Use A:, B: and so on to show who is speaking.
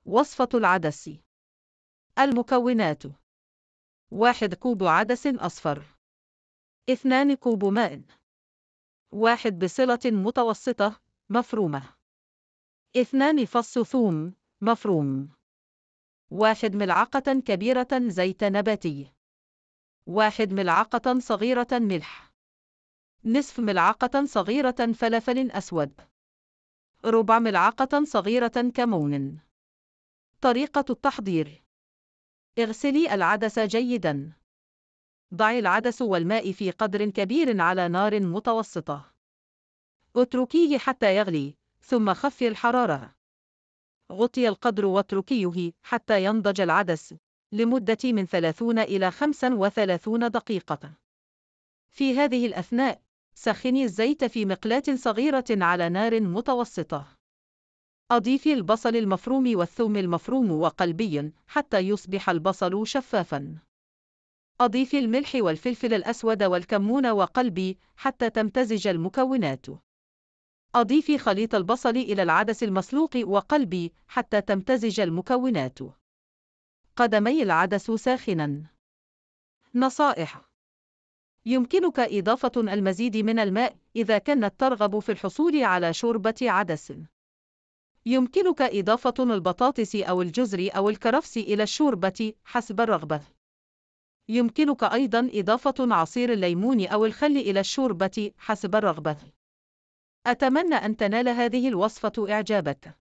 A: وصفة العدس. المكونات: 1 كوب عدس أصفر، 2 كوب ماء، 1 بصلة متوسطة مفرومة، 2 فص ثوم مفروم، 1 ملعقة كبيرة زيت نباتي، 1 ملعقة صغيرة ملح، نصف ملعقة صغيرة فلفل أسود، ربع ملعقة صغيرة كمون. طريقة التحضير: اغسلي العدس جيداً. ضعي العدس والماء في قدر كبير على نار متوسطة. اتركيه حتى يغلي، ثم خفي الحرارة. غطي القدر واتركيه حتى ينضج العدس لمدة من 30 إلى 35 دقيقة. في هذه الأثناء، سخني الزيت في مقلاة صغيرة على نار متوسطة. أضيفي البصل المفروم والثوم المفروم وقلبي حتى يصبح البصل شفافاً. أضيفي الملح والفلفل الأسود والكمون وقلبي حتى تمتزج المكونات. أضيفي خليط البصل إلى العدس المسلوق وقلبي حتى تمتزج المكونات. قدمي العدس ساخناً. نصائح: يمكنك إضافة المزيد من الماء إذا كانت ترغب في الحصول على شوربة عدس. يمكنك إضافة البطاطس أو الجزر أو الكرفس إلى الشوربة حسب الرغبة. يمكنك أيضاً إضافة عصير الليمون أو الخل إلى الشوربة حسب الرغبة. أتمنى أن تنال هذه الوصفة إعجابك.